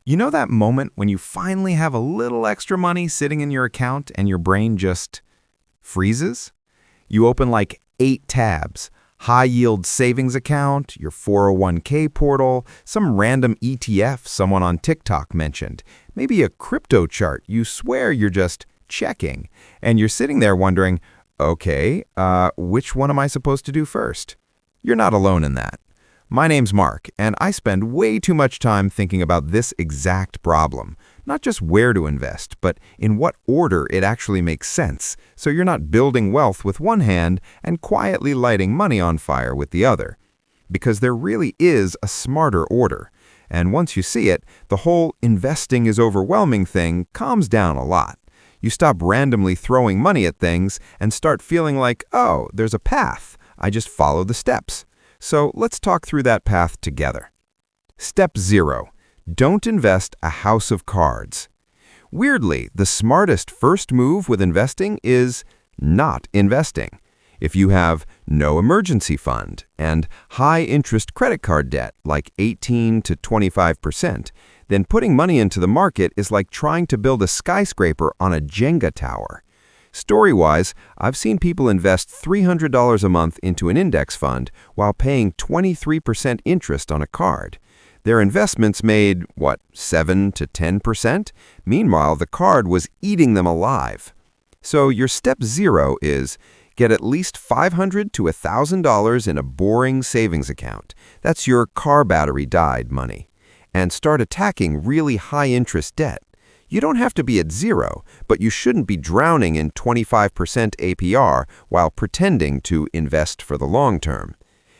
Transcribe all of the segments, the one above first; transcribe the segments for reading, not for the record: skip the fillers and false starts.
You know that moment when you finally have a little extra money sitting in your account and your brain just freezes? You open like 8 tabs: high yield savings account, your 401k portal, some random ETF someone on TikTok mentioned, maybe a crypto chart you swear you're just checking, and you're sitting there wondering, okay, which one am I supposed to do first? You're not alone in that. My name's Mark, and I spend way too much time thinking about this exact problem. Not just where to invest, but in what order it actually makes sense, so you're not building wealth with one hand and quietly lighting money on fire with the other. Because there really is a smarter order. And once you see it, the whole investing is overwhelming thing calms down a lot. You stop randomly throwing money at things and start feeling like, oh, there's a path. I just follow the steps. So let's talk through that path together. Step 0. Don't invest a house of cards. Weirdly, the smartest first move with investing is not investing. If you have no emergency fund and high-interest credit card debt, like 18 to 25%, then putting money into the market is like trying to build a skyscraper on a Jenga tower. Story-wise, I've seen people invest $300 a month into an index fund while paying 23% interest on a card. Their investments made, 7 to 10%? Meanwhile, the card was eating them alive. So your step 0 is get at least $500 to $1,000 in a boring savings account. That's your car battery died money. And start attacking really high-interest debt. You don't have to be at 0, but you shouldn't be drowning in 25% APR while pretending to invest for the long term.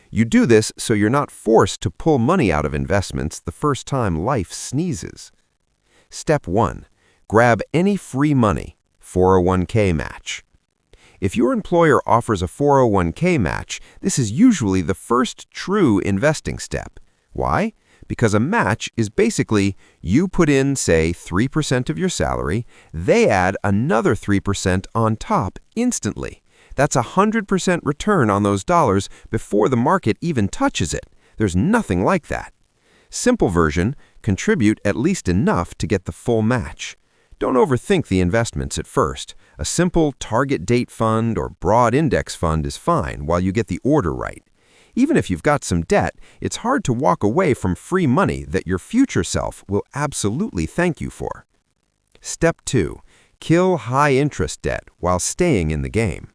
You do this so you're not forced to pull money out of investments the first time life sneezes. Step 1. Grab any free money, 401k match. If your employer offers a 401k match, this is usually the first true investing step. Why? Because a match is basically you put in, say, 3% of your salary, they add another 3% on top instantly. That's a 100% return on those dollars before the market even touches it. There's nothing like that. Simple version, contribute at least enough to get the full match. Don't overthink the investments at first. A simple target date fund or broad index fund is fine while you get the order right. Even if you've got some debt, it's hard to walk away from free money that your future self will absolutely thank you for. Step 2. Kill high-interest debt while staying in the game.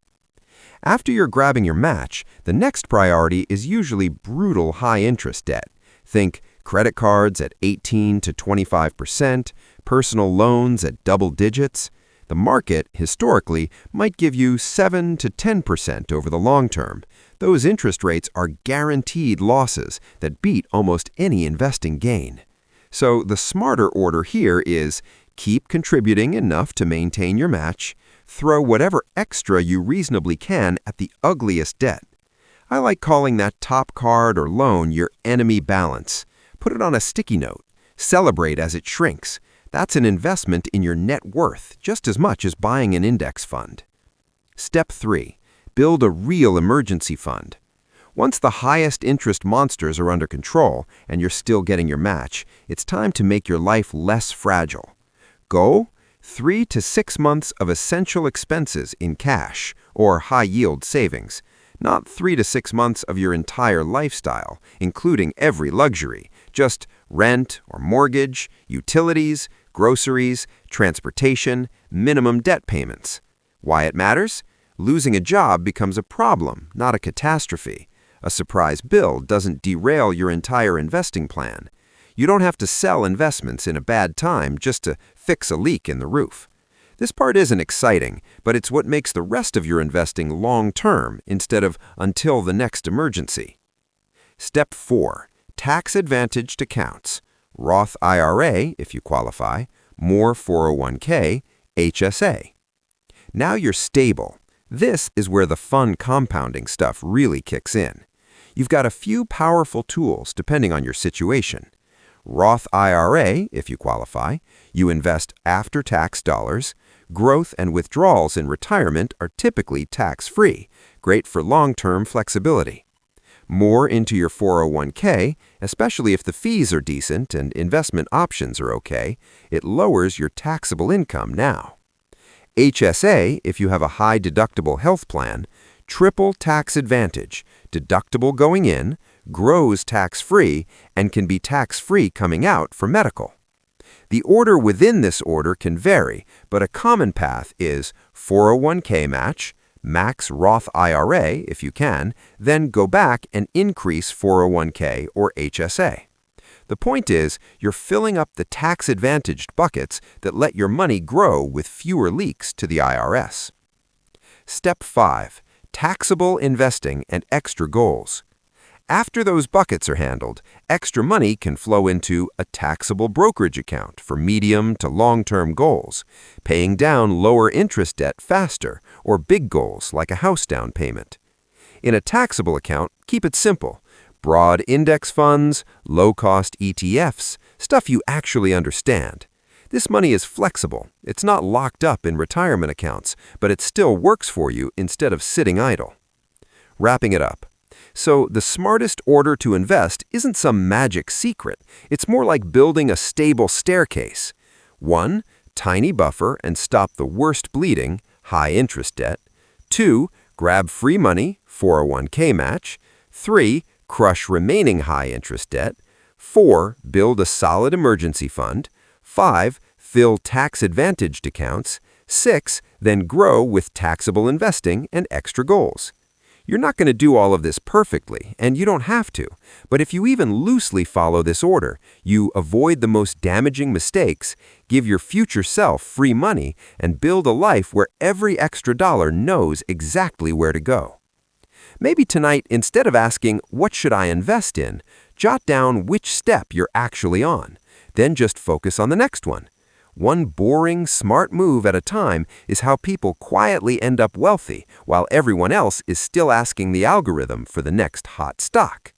After you're grabbing your match, the next priority is usually brutal high-interest debt. Think credit cards at 18 to 25%, personal loans at double digits. The market, historically, might give you 7 to 10% over the long term. Those interest rates are guaranteed losses that beat almost any investing gain. So the smarter order here is keep contributing enough to maintain your match, throw whatever extra you reasonably can at the ugliest debt. I like calling that top card or loan your enemy balance. Put it on a sticky note. Celebrate as it shrinks. That's an investment in your net worth just as much as buying an index fund. Step 3. Build a real emergency fund. Once the highest interest monsters are under control and you're still getting your match, it's time to make your life less fragile. Go 3 to 6 months of essential expenses in cash or high-yield savings, not 3 to 6 months of your entire lifestyle, including every luxury, just rent or mortgage, utilities, groceries, transportation, minimum debt payments. Why it matters? Losing a job becomes a problem, not a catastrophe. A surprise bill doesn't derail your entire investing plan. You don't have to sell investments in a bad time just to fix a leak in the roof. This part isn't exciting, but it's what makes the rest of your investing long-term instead of until the next emergency. Step 4. Tax-advantaged accounts. Roth IRA, if you qualify, more 401k, HSA. Now you're stable. This is where the fun compounding stuff really kicks in. You've got a few powerful tools depending on your situation. Roth IRA, if you qualify, you invest after-tax dollars. Growth and withdrawals in retirement are typically tax-free, great for long-term flexibility. More into your 401k, especially if the fees are decent and investment options are okay, it lowers your taxable income now. HSA, if you have a high deductible health plan, triple tax advantage, deductible going in, grows tax-free, and can be tax-free coming out for medical. The order within this order can vary, but a common path is 401k match, max Roth IRA if you can, then go back and increase 401k or HSA. The point is, you're filling up the tax-advantaged buckets that let your money grow with fewer leaks to the IRS. Step 5. Taxable investing and extra goals. After those buckets are handled, extra money can flow into a taxable brokerage account for medium to long-term goals, paying down lower interest debt faster, or big goals like a house down payment. In a taxable account, keep it simple. Broad index funds, low-cost ETFs, stuff you actually understand. This money is flexible. It's not locked up in retirement accounts, but it still works for you instead of sitting idle. Wrapping it up. So the smartest order to invest isn't some magic secret. It's more like building a stable staircase. 1. Tiny buffer and stop the worst bleeding, high interest debt. 2. Grab free money, 401k match. 3. Crush remaining high interest debt. 4. Build a solid emergency fund. 5. Fill tax-advantaged accounts. 6. Then grow with taxable investing and extra goals. You're not going to do all of this perfectly, and you don't have to. But if you even loosely follow this order, you avoid the most damaging mistakes, give your future self free money, and build a life where every extra dollar knows exactly where to go. Maybe tonight, instead of asking, "What should I invest in?" jot down which step you're actually on. Then just focus on the next one. One boring, smart move at a time is how people quietly end up wealthy, while everyone else is still asking the algorithm for the next hot stock.